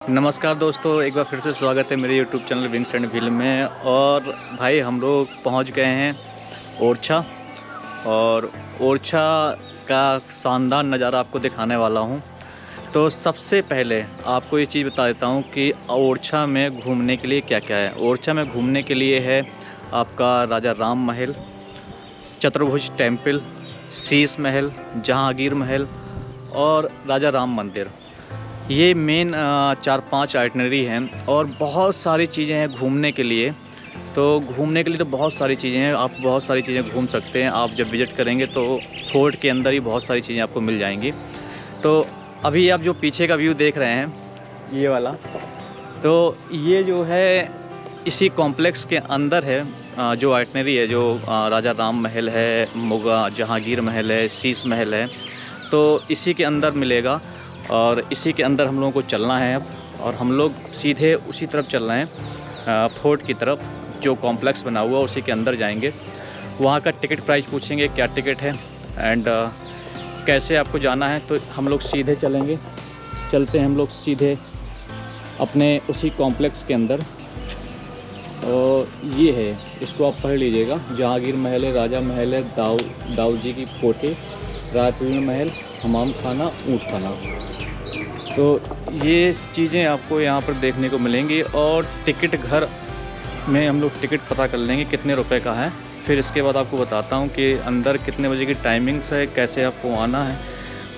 नमस्कार दोस्तों, एक बार फिर से स्वागत है मेरे YouTube channel wings and wheel में। और भाई हम लोग पहुंच गए हैं ओरछा। और ओरछा का शानदार नज़ारा आपको दिखाने वाला हूं। तो सबसे पहले आपको ये चीज़ बता देता हूं कि ओरछा में घूमने के लिए क्या क्या है। ओरछा में घूमने के लिए है आपका राजा राम महल, चतुर्भुज टेम्पल, शीश महल, जहांगीर महल और राजा राम मंदिर। ये मेन 4-5 आइटनरी हैं और बहुत सारी चीज़ें हैं घूमने के लिए। तो घूमने के लिए तो बहुत सारी चीज़ें हैं, आप बहुत सारी चीज़ें घूम सकते हैं। आप जब विज़िट करेंगे तो फोर्ट के अंदर ही बहुत सारी चीज़ें आपको मिल जाएंगी। तो अभी आप जो पीछे का व्यू देख रहे हैं ये वाला, तो ये जो है इसी कॉम्प्लेक्स के अंदर है। जो आइटनरी है, जो राजा राम महल है, मुगा जहांगीर महल है, शीश महल है, तो इसी के अंदर मिलेगा। और इसी के अंदर हम लोगों को चलना है अब, और हम लोग सीधे उसी तरफ चल रहे हैं फोर्ट की तरफ। जो कॉम्प्लेक्स बना हुआ उसी के अंदर जाएंगे। वहाँ का टिकट प्राइस पूछेंगे क्या टिकट है एंड कैसे आपको जाना है। तो हम लोग सीधे चलते हैं हम लोग सीधे अपने उसी कॉम्प्लेक्स के अंदर। और ये है, इसको आप पढ़ लीजिएगा। जहांगीर महल है, राजा महल है, दाऊ जी की कोठी, राजपूत महल, हमाम खाना, ऊँट खाना। तो ये चीज़ें आपको यहाँ पर देखने को मिलेंगी। और टिकट घर में हम लोग टिकट पता कर लेंगे कितने रुपए का है। फिर इसके बाद आपको बताता हूँ कि अंदर कितने बजे की टाइमिंग्स है, कैसे आपको आना है।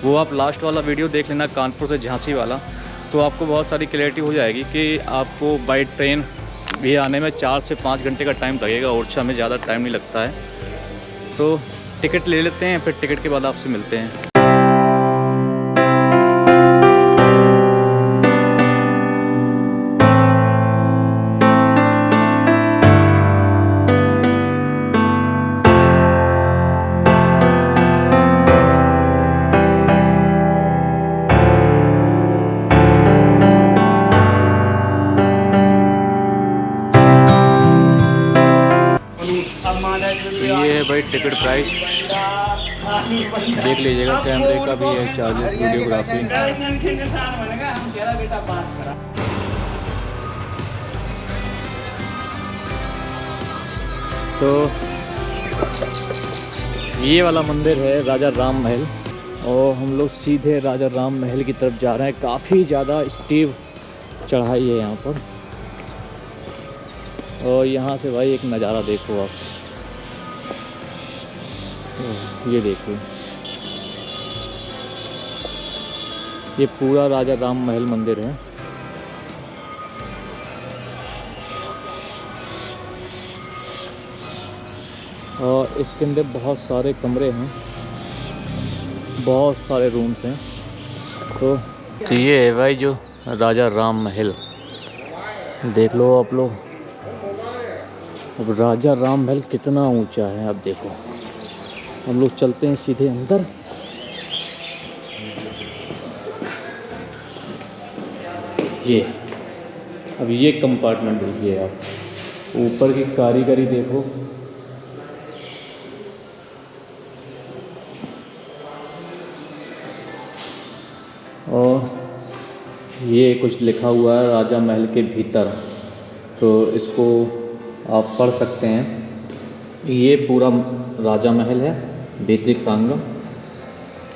वो आप लास्ट वाला वीडियो देख लेना, कानपुर से झांसी वाला। तो आपको बहुत सारी क्लैरिटी हो जाएगी कि आपको बाई ट्रेन भी आने में 4 से 5 घंटे का टाइम लगेगा। ओरछा में ज़्यादा टाइम नहीं लगता है। तो टिकट ले लेते हैं, फिर टिकट के बाद आपसे मिलते हैं। ये है भाई टिकट प्राइस, देख लीजिएगा। कैमरे का भी है चार्जेस, वीडियोग्राफी। तो ये वाला मंदिर है राजा राम महल, और हम लोग सीधे राजा राम महल की तरफ जा रहे हैं। काफ़ी ज़्यादा स्टीव चढ़ाई है यहाँ पर। और यहाँ से भाई एक नज़ारा देखो आप, ये देखिए। ये पूरा राजा राम महल मंदिर है। और इसके अंदर बहुत सारे कमरे हैं, बहुत सारे रूम्स हैं। तो ये है भाई जो राजा राम महल, देख लो आप लोग। अब राजा राम महल कितना ऊंचा है आप देखो। हम लोग चलते हैं सीधे अंदर। ये अब ये कंपार्टमेंट देखिए आप, ऊपर की कारीगरी देखो। और ये कुछ लिखा हुआ है राजा महल के भीतर, तो इसको आप पढ़ सकते हैं। ये पूरा राजा महल है, भीतरी प्रांगण।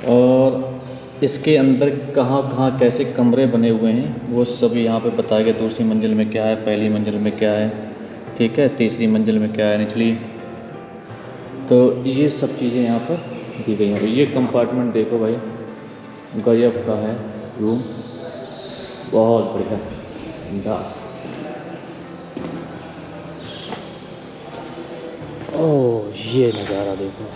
और इसके अंदर कहाँ कहाँ कैसे कमरे बने हुए हैं वो सब यहाँ पे बताया गया। दूसरी मंजिल में क्या है, पहली मंजिल में क्या है, ठीक है, तीसरी मंजिल में क्या है, निचली। तो ये सब चीज़ें यहाँ पर दी गई हैं। ये कंपार्टमेंट देखो भाई, गजब का है रूम, बहुत बढ़िया, बिंदास। ओह, ये नज़ारा देखो।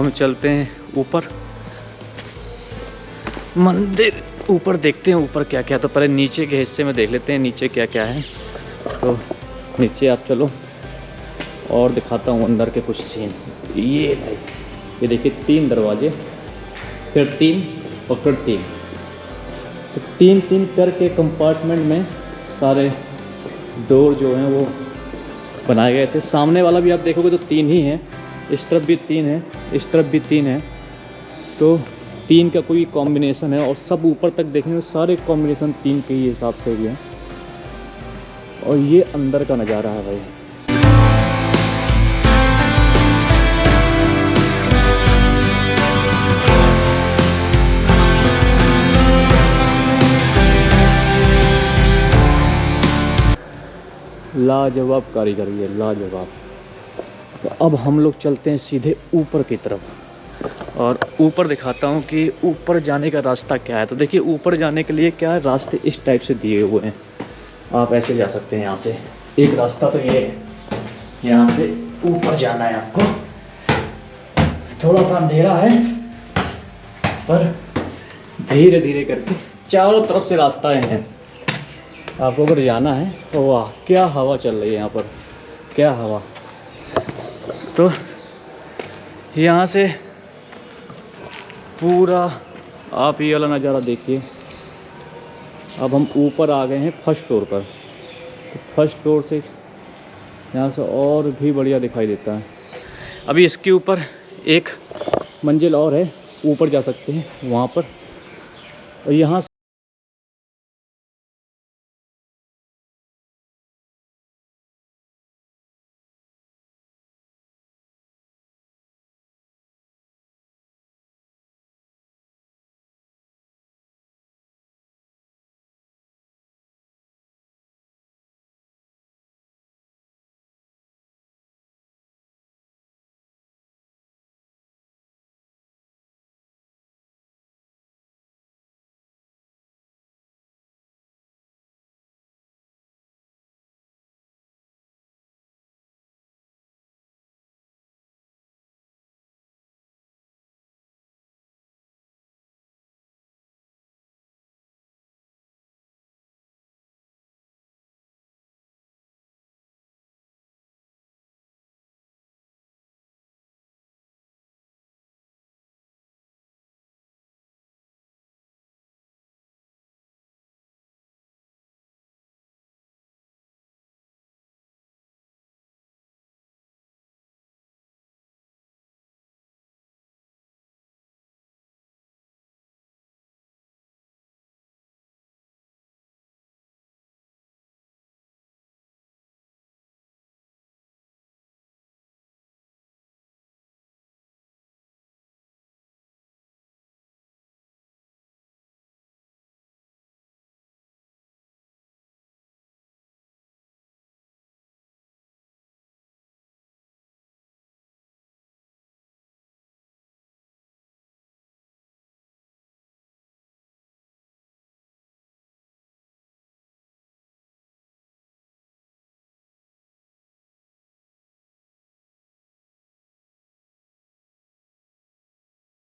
हम चलते हैं ऊपर मंदिर, ऊपर देखते हैं ऊपर क्या क्या। तो पहले नीचे के हिस्से में देख लेते हैं नीचे क्या क्या है। तो नीचे आप चलो और दिखाता हूँ अंदर के कुछ सीन। ये भाई ये देखिए 3 दरवाजे, फिर 3 और फिर 3, तो 3-3 करके कंपार्टमेंट में सारे डोर जो हैं वो बनाए गए थे। सामने वाला भी आप देखोगे तो 3 ही है, इस तरफ भी 3 है, इस तरफ भी 3 है। तो 3 का कोई कॉम्बिनेशन है और सब ऊपर तक देखेंगे सारे कॉम्बिनेशन 3 के ही हिसाब से भी हैं। और ये अंदर का नज़ारा है भाई। लाजवाब कारीगरी है, लाजवाब। तो अब हम लोग चलते हैं सीधे ऊपर की तरफ और ऊपर दिखाता हूँ कि ऊपर जाने का रास्ता क्या है। तो देखिए ऊपर जाने के लिए क्या है, रास्ते इस टाइप से दिए हुए हैं। आप ऐसे जा सकते हैं यहाँ से। एक रास्ता तो ये है, यहाँ से ऊपर जाना है आपको। थोड़ा सा अंधेरा है पर धीरे धीरे करके चारों तरफ से रास्ता हैं। आपको अगर जाना है तो वाह क्या हवा चल रही है यहाँ पर, क्या हवा। तो यहाँ से पूरा आप ये वाला नज़ारा देखिए। अब हम ऊपर आ गए हैं फर्स्ट फ्लोर पर। तो फर्स्ट फ्लोर से यहाँ से और भी बढ़िया दिखाई देता है। अभी इसके ऊपर एक मंजिल और है, ऊपर जा सकते हैं वहाँ पर। और यहाँ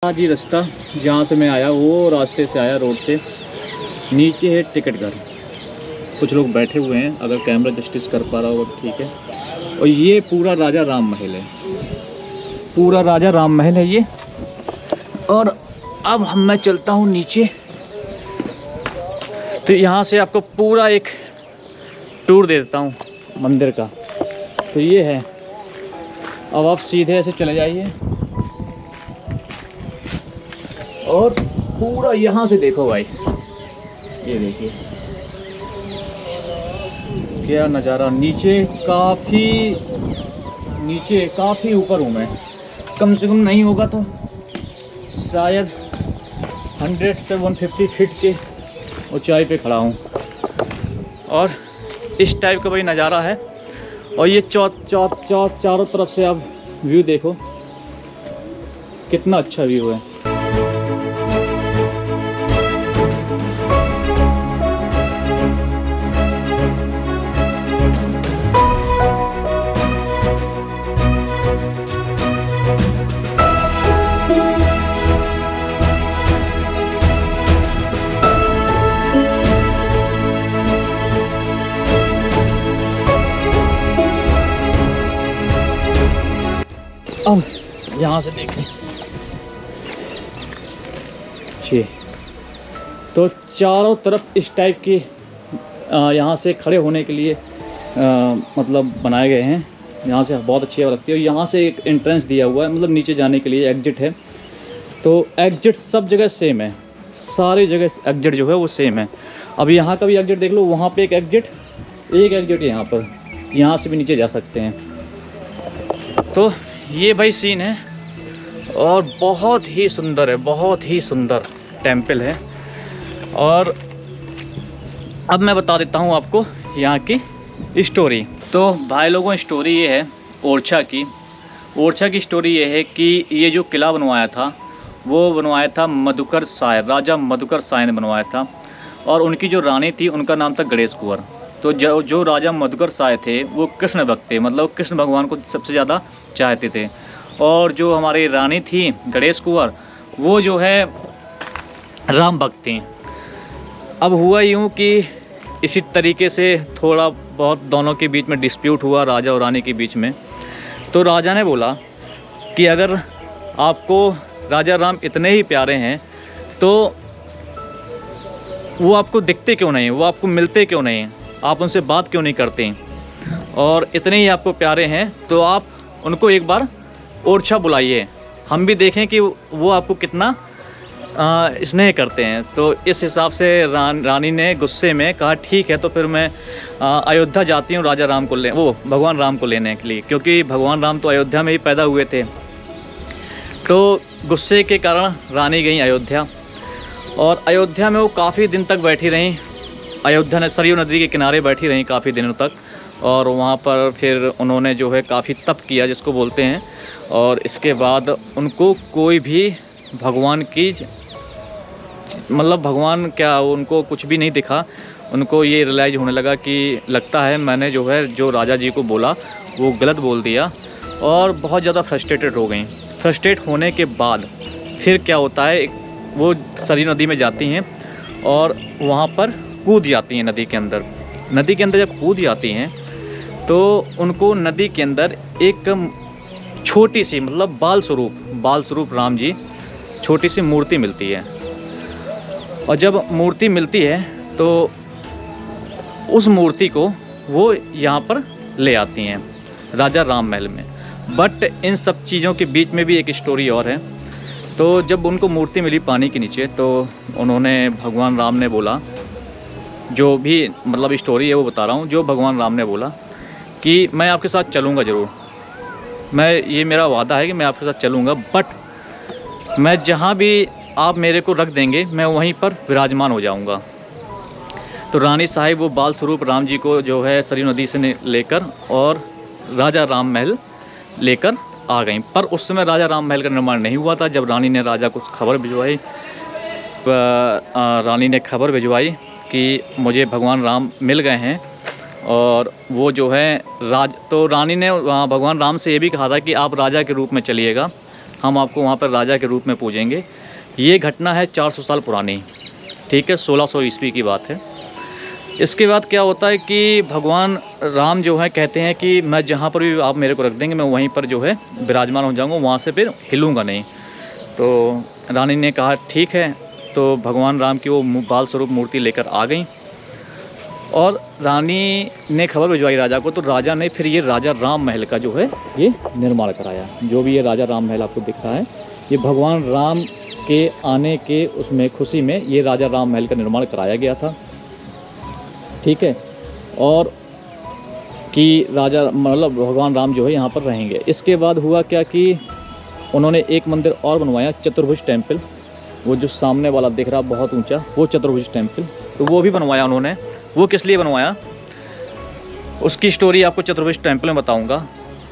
जी रास्ता जहाँ से मैं आया वो रास्ते से आया, रोड से। नीचे है टिकट घर, कुछ लोग बैठे हुए हैं, अगर कैमरा जस्टिस कर पा रहा हो ठीक है। और ये पूरा राजा राम महल है, पूरा राजा राम महल है ये। और अब मैं चलता हूँ नीचे। तो यहाँ से आपको पूरा एक टूर दे देता हूँ मंदिर का। तो ये है, अब आप सीधे ऐसे चले जाइए और पूरा यहाँ से देखो भाई, ये देखिए क्या नज़ारा। नीचे काफ़ी ऊपर हूँ मैं, कम से कम नहीं होगा तो शायद 100 से 150 फीट के ऊंचाई पे खड़ा हूँ। और इस टाइप का भाई नज़ारा है। और ये चारों तरफ से आप व्यू देखो, कितना अच्छा व्यू है। यहाँ से देखें जी, तो चारों तरफ इस टाइप की यहाँ से खड़े होने के लिए मतलब बनाए गए हैं। यहाँ से बहुत अच्छी हवा लगती है। और यहाँ से एक एंट्रेंस दिया हुआ है, मतलब नीचे जाने के लिए एग्जिट है। तो एग्जिट सब जगह सेम है, सारी जगह एग्जिट जो है वो सेम है। अब यहाँ का भी एग्जिट देख लो, वहाँ पे एक एग्जिट यहाँ पर, यहाँ से भी नीचे जा सकते हैं। तो ये भाई सीन है और बहुत ही सुंदर है, बहुत ही सुंदर टेम्पल है। और अब मैं बता देता हूँ आपको यहाँ की स्टोरी। तो भाई लोगों, स्टोरी ये है ओरछा की स्टोरी ये है कि ये जो किला बनवाया था वो बनवाया था मधुकर साय, राजा मधुकर साय ने बनवाया था। और उनकी जो रानी थी उनका नाम था गणेश कुंवर। तो जो राजा मधुकर साय थे वो कृष्ण भक्त थे, मतलब कृष्ण भगवान को सबसे ज़्यादा चाहते थे। और जो हमारी रानी थी गणेश कुंवर, वो जो है राम भक्त थी। अब हुआ यूँ कि इसी तरीके से थोड़ा बहुत दोनों के बीच में डिस्प्यूट हुआ, राजा और रानी के बीच में। तो राजा ने बोला कि अगर आपको राजा राम इतने ही प्यारे हैं तो वो आपको दिखते क्यों नहीं, वो आपको मिलते क्यों नहीं, आप उनसे बात क्यों नहीं करते, और इतने ही आपको प्यारे हैं तो आप उनको एक बार ओरछा बुलाइए, हम भी देखें कि वो आपको कितना स्नेह करते हैं। तो इस हिसाब से रानी ने गुस्से में कहा ठीक है, तो फिर मैं अयोध्या जाती हूँ राजा राम को भगवान राम को लेने के लिए, क्योंकि भगवान राम तो अयोध्या में ही पैदा हुए थे। तो गुस्से के कारण रानी गई अयोध्या, और अयोध्या में वो काफ़ी दिन तक बैठी रहीं। अयोध्या ने सरयू नदी के किनारे बैठी रहीं काफ़ी दिनों तक, और वहाँ पर फिर उन्होंने जो है काफ़ी तप किया जिसको बोलते हैं। और इसके बाद उनको कोई भी भगवान की मतलब भगवान क्या, उनको कुछ भी नहीं दिखा। उनको ये रियलाइज़ होने लगा कि लगता है मैंने जो है जो राजा जी को बोला वो गलत बोल दिया, और बहुत ज़्यादा फ्रस्ट्रेटेड हो गई। फ्रस्ट्रेट होने के बाद फिर क्या होता है, वो सरयू नदी में जाती हैं और वहाँ पर कूद जाती हैं नदी के अंदर। नदी के अंदर जब कूद जाती हैं तो उनको नदी के अंदर एक छोटी सी मतलब बाल स्वरूप राम जी छोटी सी मूर्ति मिलती है। और जब मूर्ति मिलती है तो उस मूर्ति को वो यहाँ पर ले आती हैं राजा राम महल में। बट इन सब चीज़ों के बीच में भी एक स्टोरी और है। तो जब उनको मूर्ति मिली पानी के नीचे, तो उन्होंने भगवान राम ने बोला, जो भी मतलब स्टोरी है वो बता रहा हूँ, जो भगवान राम ने बोला कि मैं आपके साथ चलूँगा ज़रूर, ये मेरा वादा है कि मैं आपके साथ चलूँगा, बट मैं जहाँ भी आप मेरे को रख देंगे मैं वहीं पर विराजमान हो जाऊँगा। तो रानी साहिब वो बाल स्वरूप राम जी को जो है सरयू नदी से लेकर और राजा राम महल लेकर आ गई। पर उस समय राजा राम महल का निर्माण नहीं हुआ था। जब रानी ने राजा को खबर भिजवाई, रानी ने खबर भिजवाई कि मुझे भगवान राम मिल गए हैं, और वो जो है तो रानी ने भगवान राम से ये भी कहा था कि आप राजा के रूप में चलिएगा, हम आपको वहाँ पर राजा के रूप में पूजेंगे। ये घटना है 400 साल पुरानी, ठीक है, 1600 ईस्वी की बात है। इसके बाद क्या होता है कि भगवान राम जो है कहते हैं कि मैं जहाँ पर भी आप मेरे को रख देंगे मैं वहीं पर जो है विराजमान हो जाऊँगा, वहाँ से फिर हिलूँगा नहीं। तो रानी ने कहा ठीक है। तो भगवान राम की वो बाल स्वरूप मूर्ति लेकर आ गई, और रानी ने खबर भिजवाई राजा को। तो राजा ने फिर ये राजा राम महल का जो है ये निर्माण कराया। जो भी ये राजा राम महल आपको दिख रहा है, ये भगवान राम के आने के उसमें खुशी में ये राजा राम महल का निर्माण कराया गया था, ठीक है। और कि राजा मतलब भगवान राम जो है यहाँ पर रहेंगे। इसके बाद हुआ क्या कि उन्होंने एक मंदिर और बनवाया, चतुर्भुज टेम्पल। वो जो सामने वाला दिख रहा बहुत ऊंचा, वो चतुर्भुज टेम्पल, तो वो भी बनवाया उन्होंने। वो किस लिए बनवाया उसकी स्टोरी आपको चतुर्भुज टेम्पल में बताऊंगा,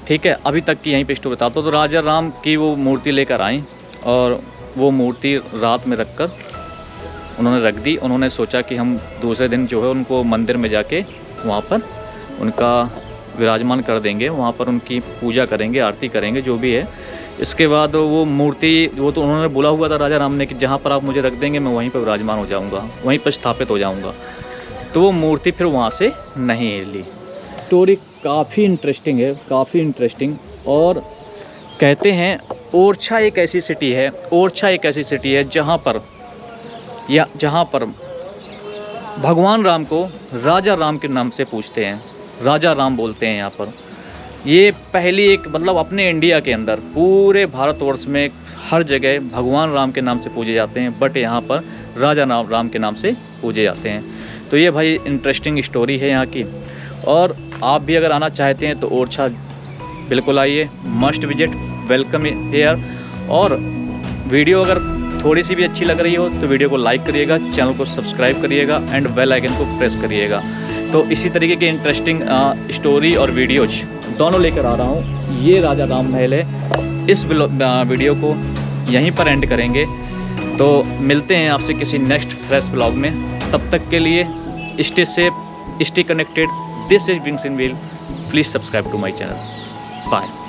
ठीक है। अभी तक की यहीं पे स्टोरी बताता हूँ। तो राजा राम की वो मूर्ति लेकर आई, और वो मूर्ति रात में रख कर उन्होंने रख दी। उन्होंने सोचा कि हम दूसरे दिन जो है उनको मंदिर में जाके वहाँ पर उनका विराजमान कर देंगे, वहाँ पर उनकी पूजा करेंगे, आरती करेंगे, जो भी है। इसके बाद वो मूर्ति, वो तो उन्होंने बोला हुआ था राजा राम ने कि जहाँ पर आप मुझे रख देंगे मैं वहीं पर विराजमान हो जाऊँगा, वहीं पर स्थापित हो जाऊँगा। तो वो मूर्ति फिर वहाँ से नहीं हिली। स्टोरी काफ़ी इंटरेस्टिंग है, काफ़ी इंटरेस्टिंग। और कहते हैं ओरछा एक ऐसी सिटी है, ओरछा एक ऐसी सिटी है जहाँ पर भगवान राम को राजा राम के नाम से पूछते हैं, राजा राम बोलते हैं यहाँ पर। ये पहली एक मतलब अपने इंडिया के अंदर पूरे भारतवर्ष में हर जगह भगवान राम के नाम से पूजे जाते हैं, बट यहाँ पर राजा राम के नाम से पूजे जाते हैं। तो ये भाई इंटरेस्टिंग स्टोरी है यहाँ की। और आप भी अगर आना चाहते हैं तो ओरछा बिल्कुल आइए, मस्ट विजिट, वेलकम हियर। और वीडियो अगर थोड़ी सी भी अच्छी लग रही हो तो वीडियो को लाइक करिएगा, चैनल को सब्सक्राइब करिएगा एंड बेल आइकन को प्रेस करिएगा। तो इसी तरीके के इंटरेस्टिंग स्टोरी और वीडियोज दोनों लेकर आ रहा हूँ। ये राजा राम महल है। इस वीडियो को यहीं पर एंड करेंगे, तो मिलते हैं आपसे किसी नेक्स्ट फ्रेश ब्लॉग में। तब तक के लिए stay safe, stay connected. This is Wings in Wheel. Please subscribe to my channel. Bye.